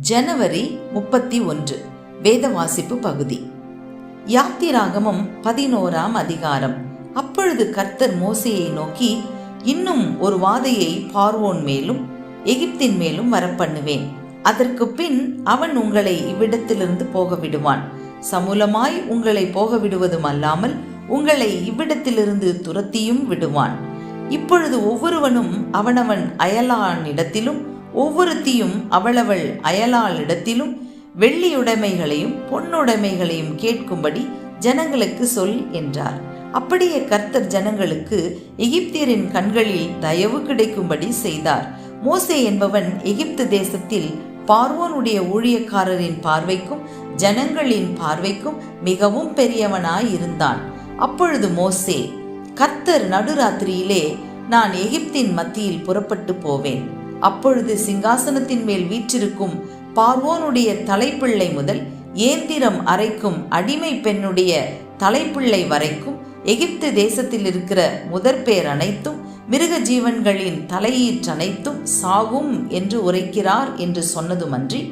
ஜனவரி 31 வேத வாசிப்பு பகுதி. யாத்திராகமம் 11ஆம் அதிகாரம். அப்பொழுது கர்த்தர் மோசேயை நோக்கி, இன்னும் ஒரு வாதையை பார்வோன் மேலும் எகிப்தின் மேலும் வரப்பண்ணுவேன். அதற்கு பின் அவன் உங்களை இவ்விடத்திலிருந்து போக விடுவான். சமூலமாய் உங்களை போக விடுவதும் அல்லாமல் உங்களை இவ்விடத்திலிருந்து துரத்தியும் விடுவான். இப்பொழுது ஒவ்வொருவனும் அவனவன் அயலானிடத்திலும் ஒவ்வொருத்தியும் அவளவள் அயலாளிடத்திலும் வெள்ளியுடைமைகளையும் பொன்னுடைமைகளையும் கேட்கும்படி ஜனங்களுக்கு சொல் என்றார். அப்படியே கர்த்தர் ஜனங்களுக்கு எகிப்தியரின் கண்களில் தயவு கிடைக்கும்படி செய்தார். மோசே என்பவன் எகிப்து தேசத்தில் பார்வோனுடைய ஊழியக்காரரின் பார்வைக்கும் ஜனங்களின் பார்வைக்கும் மிகவும் பெரியவனாய் இருந்தான். அப்பொழுது மோசே, கர்த்தர் நடுராத்திரியிலே நான் எகிப்தின் மத்தியில் புறப்பட்டு போவேன். அப்பொழுது சிங்காசனத்தின் மேல் வீற்றிருக்கும் பார்வோனுடைய தலைப்பிள்ளை முதல் ஏந்திரம் அரைக்கும் அடிமை பெண்ணுடைய தலைப்பிள்ளை வரைக்கும் எகிப்து தேசத்தில் இருக்கிற முதற்பேர் அனைத்தும் மிருக ஜீவன்களின் தலையீற்றனைத்தும் சாகும் என்று உரைக்கிறார் என்று சொன்னதுமன்றி,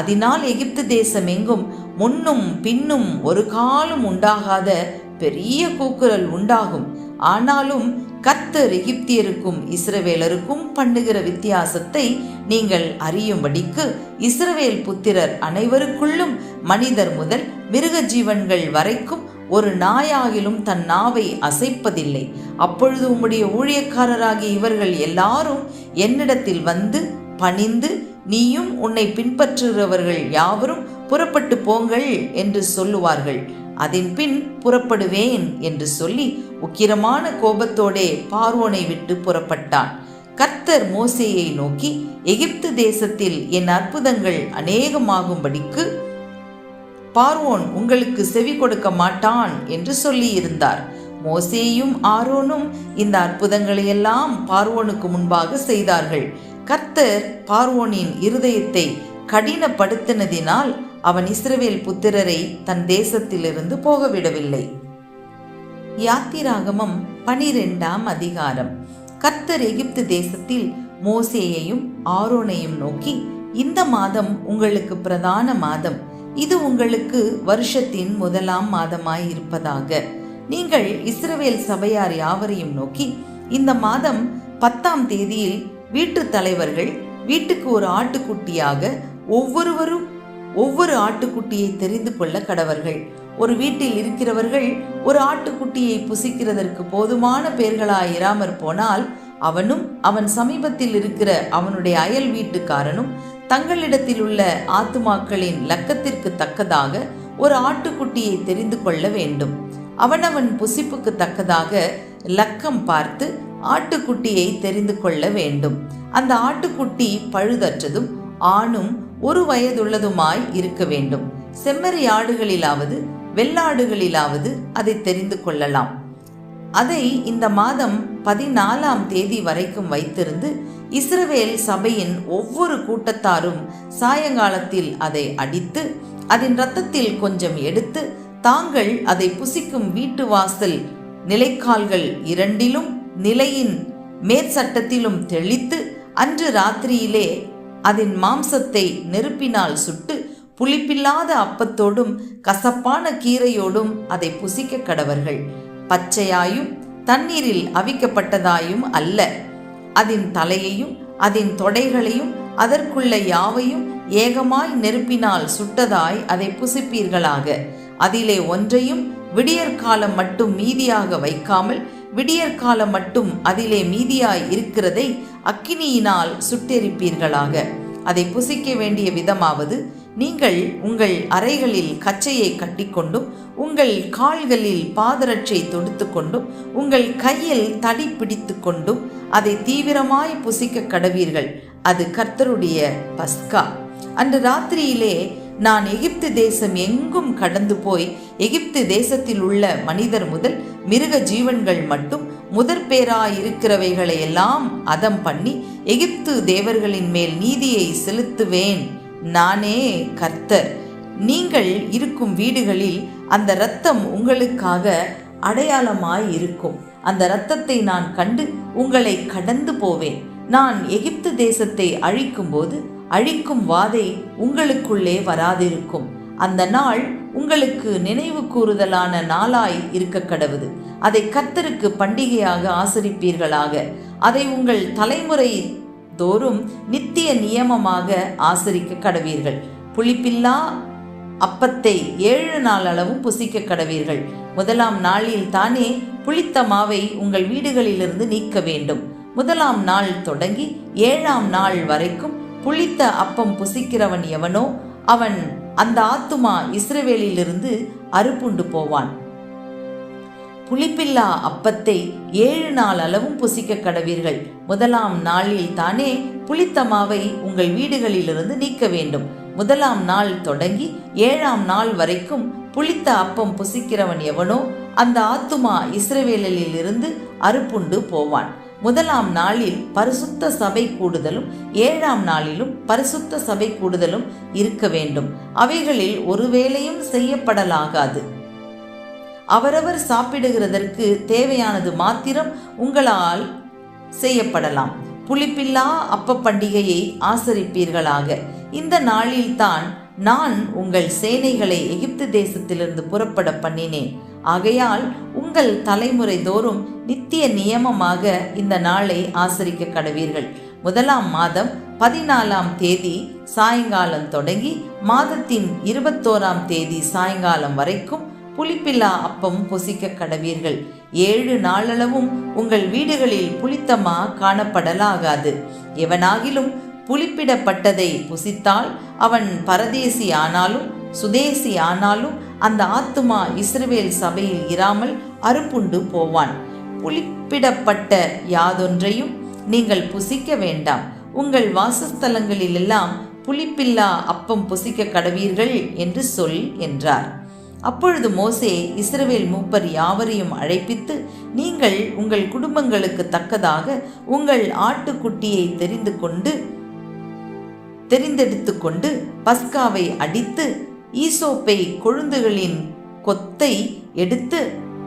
அதனால் எகிப்து தேசம் எங்கும் முன்னும் பின்னும் ஒரு காலம் உண்டாகாத பெரிய கூக்குரல் உண்டாகும். ஆனாலும் கர்த்தர் எகிப்தியருக்கும் இஸ்ரவேலருக்கும் பண்ணுகிற வித்தியாசத்தை நீங்கள் அறியும்படிக்கு இஸ்ரவேல் புத்திரர் அனைவருக்குள்ளும் மனிதர் முதல் மிருக ஜீவன்கள் வரைக்கும் ஒரு நாயாகிலும் தன் நாவை அசைப்பதில்லை. அப்பொழுது உம்முடைய ஊழியக்காரராகிய இவர்கள் எல்லாரும் என்னிடத்தில் வந்து பணிந்து, நீயும் உன்னை பின்பற்றுகிறவர்கள் யாவரும் புறப்பட்டு போங்கள் என்று சொல்லுவார்கள். அதன் பின் புறப்படுவேன் என்று சொல்லி உக்கிரமான கோபத்தோடே பார்வோனை விட்டு புறப்பட்டான். கர்த்தர் மோசேயை நோக்கி, எகிப்து தேசத்தில் என் அற்புதங்கள் அநேகமாகும்படிக்கு பார்வோன் உங்களுக்கு செவி கொடுக்க மாட்டான் என்று சொல்லி இருந்தார். மோசேயும் ஆரோனும் இந்த அற்புதங்களையெல்லாம் பார்வோனுக்கு முன்பாக செய்தார்கள். கர்த்தர் பார்வோனின் இருதயத்தை கடினப்படுத்தினதினால் அவன் இஸ்ரவேல் புத்திரரை தன் தேசத்திலிருந்து போகவிடவில்லை. யாத்திராகமம் 12ஆம் அதிகாரம். கர்த்தர் எகிப்து தேசத்தில் மோசேயையும் ஆரோனையும் நோக்கி, இந்த மாதம் உங்களுக்கு பிரதான மாதம். இது உங்களுக்கு வருஷத்தின் முதலாம் மாதமாய் இருப்பதாக. நீங்கள் இஸ்ரவேல் சபையார் யாவரையும் நோக்கி, இந்த மாதம் 10ஆம் தேதியில் வீட்டு தலைவர்கள் வீட்டுக்கு ஒரு ஆட்டுக்குட்டியாக ஒவ்வொருவரும் ஒவ்வொரு ஆட்டுக்குட்டியை தெரிந்து கொள்ள கடவர்கள். ஒரு வீட்டில் இருக்கிறவர்கள் ஒரு ஆட்டுக்குட்டியை புசிக்கிறதற்கு போதுமான பேர்களாயிராமற் போனால் அவனும் அவன் சமீபத்தில் இருக்கிற அவனுடைய அயல் வீட்டுக்காரனும் தங்களிடத்தில் உள்ள ஆத்துமாக்களின் லக்கத்திற்கு தக்கதாக ஒரு ஆட்டுக்குட்டியை தெரிந்து கொள்ள வேண்டும். அவனவன் புசிப்புக்கு தக்கதாக லக்கம் பார்த்து ஆட்டுக்குட்டியை தெரிந்து கொள்ள வேண்டும். அந்த ஆட்டுக்குட்டி பழுதற்றதும் ஆணும் 1 வயதுள்ளதுமாய் இருக்க வேண்டும். செம்மறி ஆடுகளிலாவது வெள்ளாடுகளிலாவது அதை தெரிந்து கொள்ளலாம். அதை இந்த மாதம் 14ஆம் தேதி வரைக்கும் வைத்திருந்து இஸ்ரவேல் சபையின் ஒவ்வொரு கூட்டத்தாரும் சாயங்காலத்தில் அதை அடித்து அதன் இரத்தத்தில் கொஞ்சம் எடுத்து தாங்கள் அதை புசிக்கும் வீட்டு வாசல் நிலைக்கால்கள் 2லும் நிலையின் மேற்சட்டத்திலும் தெளித்து அன்று ராத்திரியிலே அதன் மாம்சத்தை நெருப்பினால் சுட்டு புளிப்பில்லாத அப்பத்தோடும் கசப்பான கீரையோடும் அதை புசிக்க கடவர்கள். பச்சையாயும் தண்ணீரில் அவிக்கப்பட்டதாயும் அல்ல. அதன் தலையையும் அதன் தொடைகளையும் அதற்குள்ள யாவையும் ஏகமாய் நெருப்பினால் சுட்டதாய் அதை புசிப்பீர்களாக. அதிலே ஒன்றையும் விடியற்காலம் மட்டும் மீதியாக வைக்காமல் விடியற்காலம் மட்டும் அதிலே மீதியாய் இருக்கிறதை அக்கினியினால் சுட்டெரிப்பீர்களாக. அதை புசிக்க வேண்டிய விதமாவது, நீங்கள் உங்கள் அறைகளில் கச்சையை கட்டிக்கொண்டும் உங்கள் கால்களில் பாதரட்சை தொடுத்து கொண்டும் உங்கள் கையில் தடி பிடித்து கொண்டும் அதை தீவிரமாய் புசிக்க கடவீர்கள். அது கர்த்தருடைய பஸ்கா. அன்று ராத்திரியிலே நான் எகிப்து தேசம் எங்கும் கடந்து போய் எகிப்து தேசத்தில் உள்ள மனிதர் முதல் மிருக ஜீவன்கள் மட்டும் முதற்பேராயிருக்கிறவைகளை எல்லாம் அதம் பண்ணி எகிப்து தேவர்களின் மேல் நீதியை செலுத்துவேன். நானே கர்த்தர். நீங்கள் இருக்கும் வீடுகளில் அந்த இரத்தம் உங்களுக்காக அடையாளமாய் இருக்கும். அந்த இரத்தத்தை நான் கண்டு உங்களை கடந்து போவேன். நான் எகிப்து தேசத்தை அழிக்கும் போது அழிக்கும் வாதை உங்களுக்குள்ளே வராதிருக்கும். அந்த நாள் உங்களுக்கு நினைவு கூறுதலான நாளாய் இருக்க கடவுது. அதை கர்த்தருக்கு பண்டிகையாக ஆசரிப்பீர்களாக. அதை உங்கள் தலைமுறை தோறும் நித்திய நியமமாக ஆசரிக்க கடவீர்கள். புளிப்பில்லா அப்பத்தை 7 நாள் அளவும் புசிக்க கடவீர்கள். முதலாம் நாளில் தானே புளித்த மாவை உங்கள் வீடுகளிலிருந்து நீக்க வேண்டும். முதலாம் நாள் தொடங்கி 7ஆம் நாள் வரைக்கும் புளித்த அப்பம் புசிக்கிறவன் எவனோ அவன் அந்த ஆத்துமா இஸ்ரவேலிலிருந்து அறுப்புண்டு போவான். புளிப்பில்லா அப்பத்தை 7 நாள் அளவும் புசிக்க கடவீர்கள். முதலாம் நாளில் தானே புளித்த மாவை உங்கள் வீடுகளிலிருந்து நீக்க வேண்டும். முதலாம் நாள் தொடங்கி 7ஆம் நாள் வரைக்கும் புளித்த அப்பம் புசிக்கிறவன் எவனோ அந்த ஆத்துமா இஸ்ரவேலிலிருந்து அறுப்புண்டு போவான். முதலாம் நாளில் பரிசுத்த சபை கூடுதலும் 7ஆம் நாளிலும் பரிசுத்த சபை கூடுதலும் இருக்க வேண்டும். அவைகளில் ஒரு வேளையும் செய்யப்படலாகாது. அவரவர் சாப்பிடுகிறதற்கு தேவையானது மாத்திரம் உங்களால் செய்யப்படலாம். புளிப்பில்லா அப்ப பண்டிகையை ஆசரிப்பீர்களாக. இந்த நாளில்தான் நான் உங்கள் சேனைகளை எகிப்து தேசத்திலிருந்து புறப்பட பண்ணினேன். ஆகையால் உங்கள் தலைமுறை தோறும் நித்திய நியமமாக இந்த நாளை ஆசரிக்க கடவீர்கள். முதலாம் மாதம் 14ஆம் தேதி சாயங்காலம் தொடங்கி மாதத்தின் 21ஆம் தேதி சாயங்காலம் வரைக்கும் புளிப்பில்லா அப்பம் புசிக்க கடவீர்கள். 7 நாளளவும் உங்கள் வீடுகளில் புளித்தமா காணப்படலாகாது. எவனாகிலும் புளிப்பிடப்பட்டதை புசித்தால் அவன் பரதேசி ஆனாலும் சுதேசி ஆனாலும் அந்த ஆத்துமா இஸ்ரவேல் சபையில் இராமல் அறுப்புண்டு போவான். புளிப்பிடப்பட்ட யாதொன்றையும் நீங்கள் புசிக்க வேண்டாம். உங்கள் வாசஸ்தலங்களிலெல்லாம் புளிப்பில்லா அப்பம் புசிக்க கடவீர்கள் என்று சொல் என்றார். அப்பொழுது மோசே இஸ்ரவேல் மூப்பர் யாவரையும் அழைப்பித்து, நீங்கள் உங்கள் குடும்பங்களுக்கு தக்கதாக உங்கள் ஆட்டுக்குட்டியை தெரிந்தெடுத்து கொண்டு பஸ்காவை அடித்து ஈசோப்பை கொழுந்துகளின் கொத்தை எடுத்து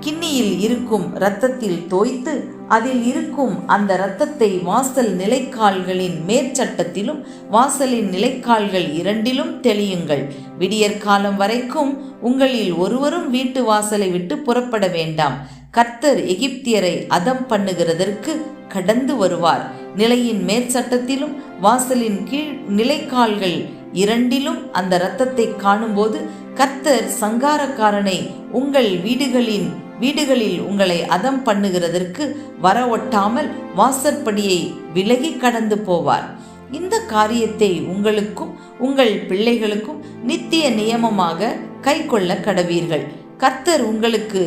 கிண்ணியில் இருக்கும் இரத்தத்தில் தோய்த்து அதில் இருக்கும் அந்த இரத்தத்தை வாசல் நிலைக்கால்களின் மேற்சட்டத்திலும் வாசலின் நிலைக்கால்கள் 2லும் தெளியுங்கள். விடியற்காலம் வரைக்கும் உங்களில் ஒருவரும் வீட்டு வாசலை விட்டு புறப்பட வேண்டாம். கர்த்தர் எகிப்தியரை அதம் பண்ணுகிறதற்கு கடந்து வருவார். நிலையின் மேற்சட்டத்திலும் வாசலின் கீழ் நிலைக்கால்கள் 2லும் அந்த இரத்தத்தை காணும்போது கர்த்தர் சங்காரக்காரனை உங்கள் வீடுகளில் உங்களை அதம் பண்ணுகிறதற்கு வர ஒட்டாமல் வாசற்படியை விலகி கடந்து போவார். இந்த காரியத்தை உங்களுக்கும் உங்கள் பிள்ளைகளுக்கும் நித்திய நியமமாக கை கொள்ள கடவீர்கள். கர்த்தர் உங்களுக்கு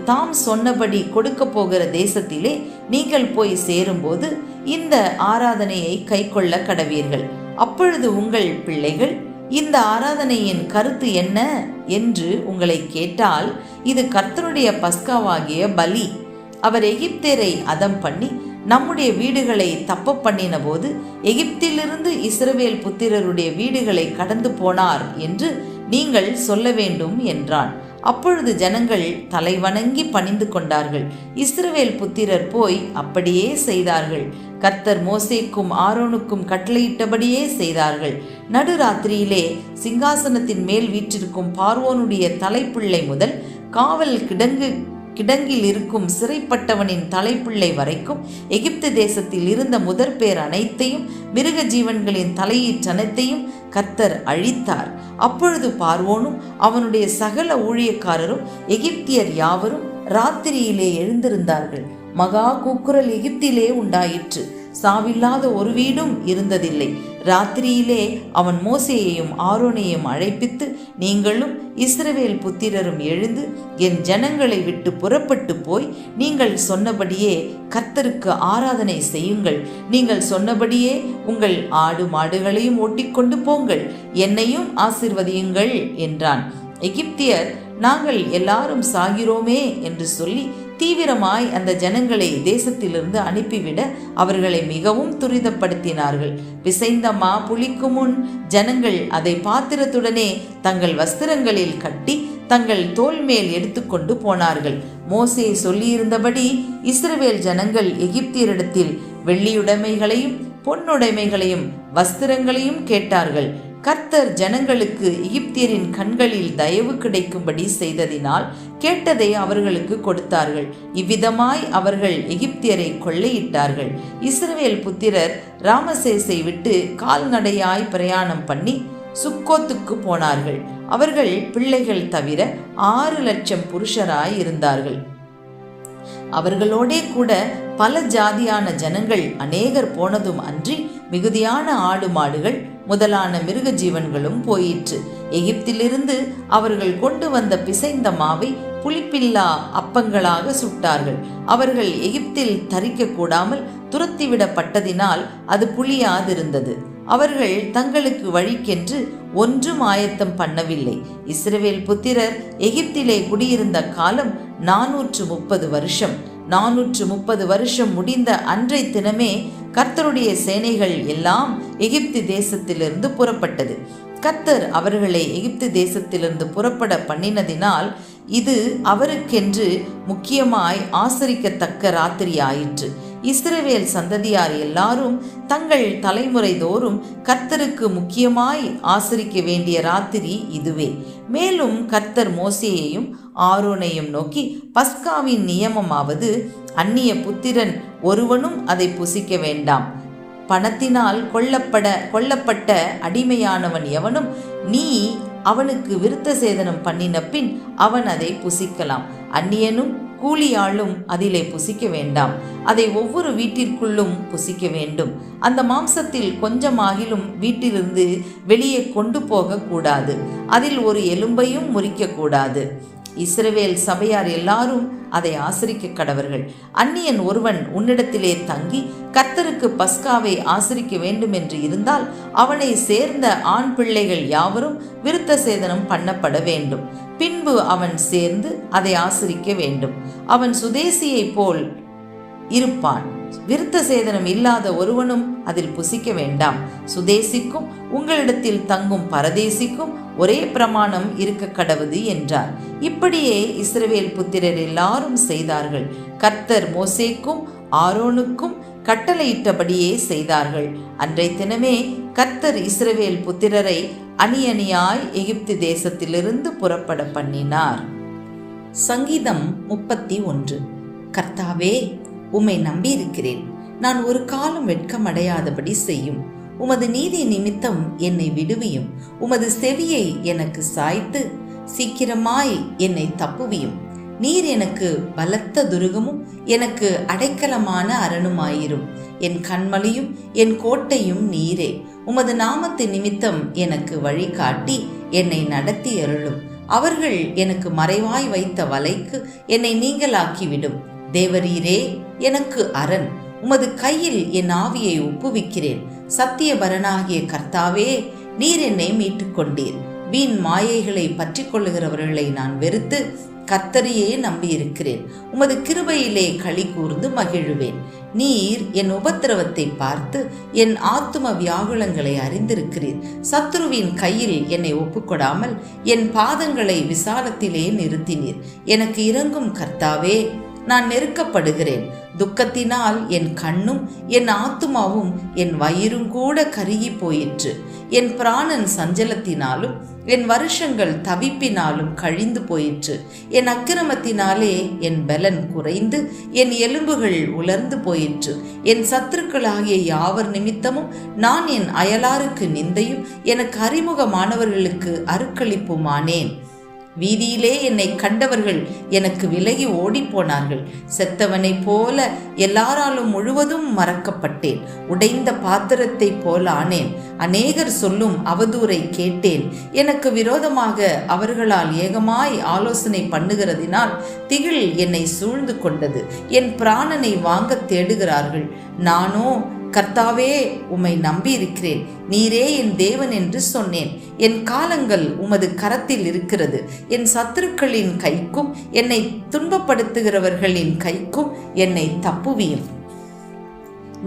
தாம் சொன்னபடி கொடுக்க போகிற தேசத்திலே நீங்கள் போய் சேரும்போது இந்த ஆராதனையை கை கொள்ள கடவீர்கள். அப்பொழுது உங்கள் பிள்ளைகள், இந்த ஆராதனையின் கருத்து என்ன என்று உங்களை கேட்டால், இது கர்த்தருடைய பஸ்காவாகிய பலி. அவர் எகிப்தியரை அதம் பண்ணி நம்முடைய வீடுகளை தப்ப பண்ணின போது எகிப்திலிருந்து இஸ்ரவேல் புத்திரருடைய வீடுகளை கடந்து போனார் என்று நீங்கள் சொல்ல வேண்டும் என்றான். அப்பொழுது ஜனங்கள் தலைவணங்கி பணிந்து கொண்டார்கள். இஸ்ரவேல் புத்திரர் போய் அப்படியே செய்தார்கள். கர்த்தர் மோசேக்கும் ஆரோனுக்கும் கட்டளையிட்டபடியே செய்தார்கள். நடுராத்திரியிலே சிங்காசனத்தின் மேல் வீற்றிருக்கும் பார்வோனுடைய தலைப்பிள்ளை முதல் காவல் கிடங்கில் இருக்கும் சிறைப்பட்டவனின் தலைப்பிள்ளை வரைக்கும் எகிப்து தேசத்தில் இருந்த முதற்பேர் அனைத்தையும் மிருக ஜீவன்களின் தலையீற்றனைத்தையும் கர்த்தர் அழித்தார். அப்பொழுது பார்வோனும் அவனுடைய சகல ஊழியக்காரரும் எகிப்தியர் யாவரும் ராத்திரியிலே எழுந்திருந்தார்கள். மகா கூக்குரல் எகிப்திலே உண்டாயிற்று. சாவில்லாத ஒரு வீடும் இருந்ததில்லை. ராத்திரியிலே அவன் மோசேயையும் ஆரோனையும் அழைப்பித்து, நீங்களும் இஸ்ரவேல் புத்திரரும் எழுந்து என் ஜனங்களை விட்டு புறப்பட்டு போய் நீங்கள் சொன்னபடியே கர்த்தருக்கு ஆராதனை செய்யுங்கள். நீங்கள் சொன்னபடியே உங்கள் ஆடு மாடுகளையும் ஓட்டிக்கொண்டு போங்கள், என்னையும் ஆசீர்வதியுங்கள் என்றான். எகிப்தியர், நாங்கள் எல்லாரும் சாகிறோமே என்று சொல்லி தீவிரமாய் அந்த ஜனங்களை தேசத்திலிருந்து அனுப்பிவிட அவர்களை மிகவும் துரிதப்படுத்தினார்கள். பிசைந்த மா புளிக்கும் முன் ஜனங்கள் அதை பாத்திரத்துடனே தங்கள் வஸ்திரங்களில் கட்டி தங்கள் தோள் மேல் எடுத்துக்கொண்டு போனார்கள். மோசே சொல்லியிருந்தபடி இஸ்ரவேல் ஜனங்கள் எகிப்தியரிடத்தில் வெள்ளியுடைமைகளையும் பொன்னுடைமைகளையும் வஸ்திரங்களையும் கேட்டார்கள். கர்த்தர் ஜனங்களுக்கு எகிப்தியரின் கண்களில் தயவு கிடைக்கும்படி செய்ததினால் கேட்டதை அவர்களுக்கு கொடுத்தார்கள். இவ்விதமாய் அவர்கள் எகிப்தியரை கொள்ளையிட்டார்கள். இஸ்ரவேல் புத்திரர் ராமசேசை விட்டு கால்நடையாய் பிரயாணம் பண்ணி சுக்கோத்துக்கு போனார்கள். அவர்கள் பிள்ளைகள் தவிர 6,00,000 புருஷராய் இருந்தார்கள். அவர்களோடே கூட பல ஜாதியான ஜனங்கள் அநேகர் போனதும் அன்றி மிகுதியான ஆடு மாடுகள் முதலான மிருக ஜீவன்களும் போயிற்று. எகிப்திலிருந்து அவர்கள் கொண்டு வந்த பிசைந்த மாவை புளிப்பில்லா அப்பங்களாக சுட்டார்கள். அவர்கள் எகிப்தில் தரிக்க கூடாமல் துரத்திவிடப்பட்டதினால் அது புளியாதிருந்தது. அவர்கள் தங்களுக்கு வழிக்கென்று ஒன்றும் ஆயத்தம் பண்ணவில்லை. இஸ்ரவேல் புத்திரர் எகிப்திலே குடியிருந்த காலம் 430 வருஷம். 430 வருஷம் முடிந்த அன்றை தினமே கர்த்தருடைய சேனைகள் எல்லாம் எகிப்து தேசத்திலிருந்து புறப்பட்டது. கர்த்தர் அவர்களை எகிப்து தேசத்திலிருந்து புறப்பட பண்ணினதினால் இது அவருக்கென்று முக்கியமாய் ஆசரிக்கத்தக்க ராத்திரி ஆயிற்று. இஸ்ரவேல் சந்ததியார் எல்லாரும் தங்கள் தலைமுறை தோறும் கர்த்தருக்கு முக்கியமாய் ஆசரிக்க வேண்டிய ராத்திரி இதுவே. மேலும் கர்த்தர் மோசேயையும் ஆரோனையும் நோக்கி, பஸ்காவின் நியமமாவது அந்நிய புத்திரன் ஒருவனும் அதை புசிக்க வேண்டாம். பணத்தினால் கொல்லப்பட்ட அடிமையானவன் எவனும் நீ அவனுக்கு விருத்த சேதனம் பண்ணின பின் அவன் அதை புசிக்கலாம். அந்நியனும் கூலியாளும் அதிலே புசிக்க வேண்டாம். அதை ஒவ்வொரு வீட்டிற்குள்ளும் புசிக்க வேண்டும். அந்த மாம்சத்தில் கொஞ்சமாகிலும் வீட்டிலிருந்து வெளியே கொண்டு போக கூடாது. அதில் ஒரு எலும்பையும் முறிக்க கூடாது. இஸ்ரவேல் சபையார் எல்லாரும் அதை ஆசரிக்க கடவர்கள். அந்நியன் ஒருவன் உன்னிடத்திலே தங்கி கர்த்தருக்கு பஸ்காவை ஆசரிக்க வேண்டும் என்று இருந்தால் அவனை சேர்ந்த ஆண் பிள்ளைகள் யாவரும் விருத்த சேதனம் பண்ணப்பட வேண்டும். பின்பு அவன் சேர்ந்து அதை ஆசரிக்க வேண்டும். அவன் சுதேசியை போல் இருப்பான். விருத்த சேதனம் இல்லாத ஒருவனும் அதில் புசிக்க வேண்டாம். சுதேசிக்கும் உங்களிடத்தில் தங்கும் பரதேசிக்கும் ஒரே பிரமாணம் இருக்க கடவுது என்றார். இப்படியே இஸ்ரவேல் புத்திரர் எல்லாரும் செய்தார்கள். கர்த்தர் மோசேக்கும் ஆரோனுக்கும் கட்டளையிட்டபடியே செய்தார்கள். அன்றை தினமே கர்த்தர் இஸ்ரவேல் புத்திரரை அணி அணியாய் எகிப்து தேசத்திலிருந்து புறப்பட பண்ணினார். சங்கீதம் 31. கர்த்தாவே, உம்மை நம்பியிருக்கிறேன். நான் ஒரு காலம் வெட்கமடையாதபடி செய்யும். உமது நீதி நிமித்தம் என்னை விடுவியும். உமது செவியை எனக்கு சாய்த்து சீக்கிரமாய் என்னை தப்புவியும். நீர் எனக்கு பலத்த துருகமும் எனக்கு அடைக்கலமான அரணுமாயிரும். என் கண்மலையும் என் கோட்டையும் நீரே. உமது நாமத்து நிமித்தம் எனக்கு வழிகாட்டி என்னை நடத்தி அருளும். அவர்கள் எனக்கு மறைவாய் வைத்த வலைக்கு என்னை நீங்களாக்கிவிடும். தேவரீரே எனக்கு அரண். உமது கையில் என் ஆவியை ஒப்புவிக்கிறேன். சத்தியபரனாகிய கர்த்தாவே, நீர் என்னை மீட்டுக் கொண்டீர். வீண் மாயைகளை பற்றி கொள்ளுகிறவர்களை நான் வெறுத்து கர்த்தரையே நம்பியிருக்கிறேன். உமது கிருபையிலே களி கூர்ந்து மகிழுவேன். நீர் என் உபத்திரவத்தை பார்த்து என் ஆத்தும வியாகுலங்களை அறிந்திருக்கிறீர். சத்துருவின் கையில் என்னை ஒப்புக்கொடாமல் என் பாதங்களை விசாலத்திலே நிறுத்தினீர். எனக்கு இரங்கும் கர்த்தாவே, நான் நெருக்கப்படுகிறேன். துக்கத்தினால் என் கண்ணும் என் ஆத்துமாவும் என் வயிறும் கூட கருகி போயிற்று. என் பிராணன் சஞ்சலத்தினாலும் என் வருஷங்கள் தவிப்பினாலும் கழிந்து போயிற்று. என் அக்கிரமத்தினாலே என் பலன் குறைந்து என் எலும்புகள் உலர்ந்து போயிற்று. என் சத்துருக்களாகிய யாவர் நிமித்தமும் நான் என் அயலாருக்கு நிந்தையும் எனக்கு அறிமுகமானவர்களுக்கு அருக்களிப்புமானேன். வீதியிலே என்னை கண்டவர்கள் எனக்கு விலகி ஓடிப்போனார்கள். செத்தவனைப் போல எல்லாராலும் முழுவதும் மறக்கப்பட்டேன். உடைந்த பாத்திரத்தை போல ஆனேன். அநேகர் சொல்லும் அவதூறை கேட்டேன். எனக்கு விரோதமாக அவர்களால் ஏகமாய் ஆலோசனை பண்ணுகிறதினால் திகில் என்னை சூழ்ந்து கொண்டது. என் பிராணனை வாங்க தேடுகிறார்கள். நானோ, கர்த்தாவே, உம்மை நம்பியிருக்கிறேன். நீரே என் தேவன் என்று சொன்னேன். என் காலங்கள் உமது கரத்தில் இருக்கிறது. என் சத்துருக்களின் கைக்கும் என்னை துன்பப்படுத்துகிறவர்களின் கைக்கும் என்னை தப்புவியும்.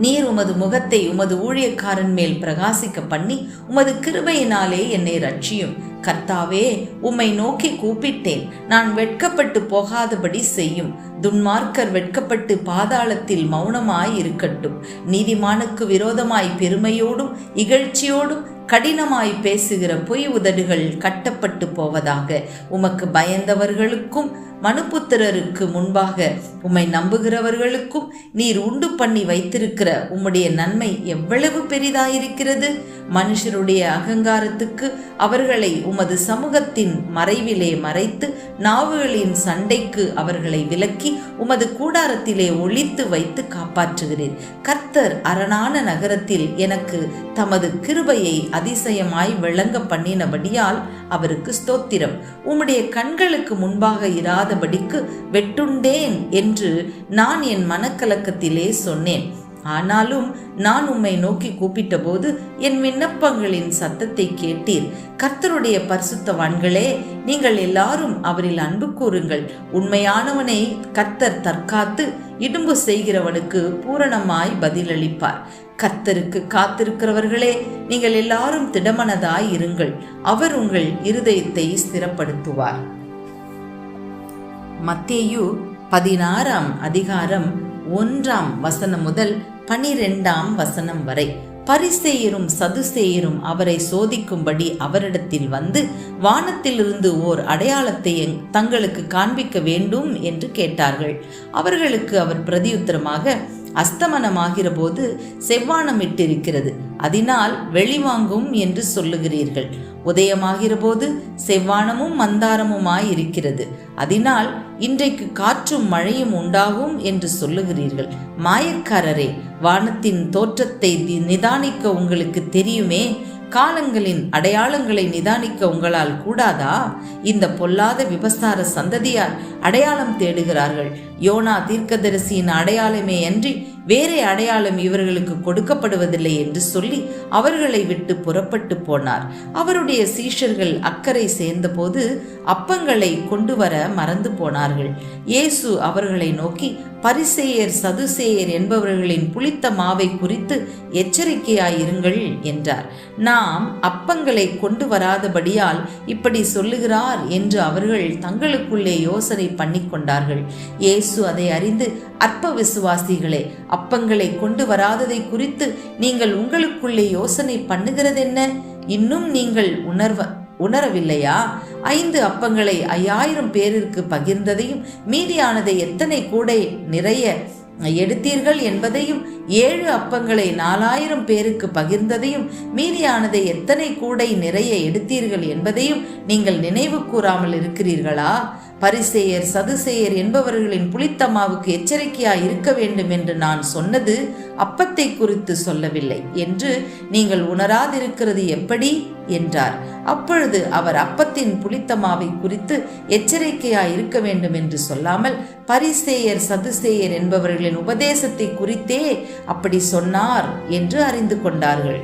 நீர் உமது முகத்தை உமது ஊழியக்காரன் மேல் பிரகாசிக்க பண்ணி உமது கிருபையினாலே என்னை ரட்சியும். கர்த்தாவே, உம்மை நோக்கி கூப்பிட்டேன், நான் வெட்கப்பட்டு போகாதபடி செய்யும். துன்மார்க்கர் வெட்கப்பட்டு பாதாளத்தில் மௌனமாய் இருக்கட்டும். நீதிமானுக்கு விரோதமாய் பெருமையோடும் இகழ்ச்சியோடும் கடினமாய் பேசுகிற பொய் உதடுகள் கட்டப்பட்டு போவதாக. உமக்கு பயந்தவர்களுக்கும் மனுபுத்திரருக்கு முன்பாக உம்மை நம்புகிறவர்களுக்கும் நீர் உண்டு பண்ணி வைத்திருக்கிற உம்முடைய நன்மை எவ்வளவு பெரிதாயிருக்கிறது. மனுஷருடைய அகங்காரத்துக்கு அவர்களை உமது சமூகத்தின் மறைவிலே மறைத்து நாவுகளின் சண்டைக்கு அவர்களை விலக்கி உமது கூடாரத்திலே ஒளித்து வைத்து காப்பாற்றுகிறீர். கர்த்தர் அரணான நகரத்தில் எனக்கு தமது கிருபையை அதிசயமாய் விளங்க பண்ணினபடியால் அவருக்கு ஸ்தோத்திரம். உம்முடைய கண்களுக்கு முன்பாக இராதபடிக்கு வெட்டுண்டேன் என்று நான் என் மனக்கலக்கத்திலே சொன்னேன். ஆனாலும் நான் உம்மை நோக்கி கூப்பிட்ட போது என் விண்ணப்பங்களின் சத்தத்தை கேட்டீர். கர்த்தருடைய பரிசுத்தவான்களே, நீங்கள் எல்லாரும் அவரில் அன்பு கூறுங்கள். உண்மையானவனை கர்த்தர் தற்காத்து இடும்பு செய்கிறவனுக்கு பூரணமாய் பதிலளிப்பார். கர்த்தருக்கு காத்திருக்கிறவர்களே, நீங்கள் எல்லாரும் திடமனதாய் இருங்கள். அவர் உங்கள் இருதயத்தை ஸ்திரப்படுத்துவார். மத்தேயு 16ஆம் அதிகாரம் 1ஆம் வசனம் முதல் 12ஆம் வசனம் வரை. பரிசேயரும் சதுசேயரும் அவரை சோதிக்கும்படி அவரிடத்தில் வந்து வானத்திலிருந்து ஓர் அடையாளத்தை தங்களுக்கு காண்பிக்க வேண்டும் என்று கேட்டார்கள். அவர்களுக்கு அவர் பிரதியுத்தரமாக, அஸ்தமனமாகிற போது செவ்வானம் இட்டிருக்கிறது, அதனால் வெளிவாங்கும் என்று சொல்லுகிறீர்கள். உதயமாகிற போது செவ்வானமும் மந்தாரமுமாய் இருக்கிறது, அதனால் இன்றைக்கு காற்றும் மழையும் உண்டாகும் என்று சொல்லுகிறீர்கள். மாயக்காரரே, வானத்தின் தோற்றத்தை நிதானிக்க உங்களுக்கு தெரியுமே. காலங்களின் அடையாளங்களை நிதானிக்க உங்களால் கூடாதா? இந்த பொல்லாத விபசார சந்ததியார் அடையாளம் தேடுகிறார்கள். யோனா தீர்க்கதரிசியின் அடையாளமே அன்றி வேறே அடையாளம் இவர்களுக்கு கொடுக்கப்படுவதில்லை என்று சொல்லி அவர்களை விட்டு புறப்பட்டு போனார். அவருடைய சீஷர்கள் அக்கறை சேர்ந்தபோது அப்பங்களை கொண்டு வர மறந்து போனார்கள். இயேசு அவர்களை நோக்கி, பரிசேயர் சதுசேயர் என்பவர்களின் புளித்த மாவை குறித்து எச்சரிக்கையாயிருங்கள் என்றார். நாம் அப்பங்களை கொண்டு வராதபடியால் இப்படி சொல்லுகிறார் என்று அவர்கள் தங்களுக்குள்ளே யோசனை பண்ணி கொண்டார்கள். இயேசு அதை அறிந்து, அற்ப விசுவாசிகளே, அப்பங்களை கொண்டு வராததை குறித்து நீங்கள் உங்களுக்குள்ளே யோசனை பண்ணுகிறதென்ன? இன்னும் நீங்கள் உணரவில்லையா? 5 அப்பங்களை 5000 பேருக்கு பகிர்ந்ததையும் மீதியானதை எத்தனை கூடை நிறைய எடுத்தீர்கள் என்பதையும், 7 அப்பங்களை 4000 பேருக்கு பகிர்ந்ததையும் மீதியானதை எத்தனை கூடை நிறைய எடுத்தீர்கள் என்பதையும் நீங்கள் நினைவு கூறாமல் இருக்கிறீர்களா? பரிசேயர் சதுசேயர் என்பவர்களின் புளித்தமாவுக்கு எச்சரிக்கையாய் இருக்க வேண்டும் என்று நான் சொன்னது அப்பத்தை குறித்து சொல்லவில்லை என்று நீங்கள் உணராதிருக்கிறது எப்படி என்றார். அப்பொழுது அவர் அப்பத்தின் புளித்தமாவை குறித்து எச்சரிக்கையாய் இருக்க வேண்டும் என்று சொல்லாமல் பரிசேயர் சதுசேயர் என்பவர்களின் உபதேசத்தை குறித்தே அப்படி சொன்னார் என்று அறிந்து கொண்டார்கள்.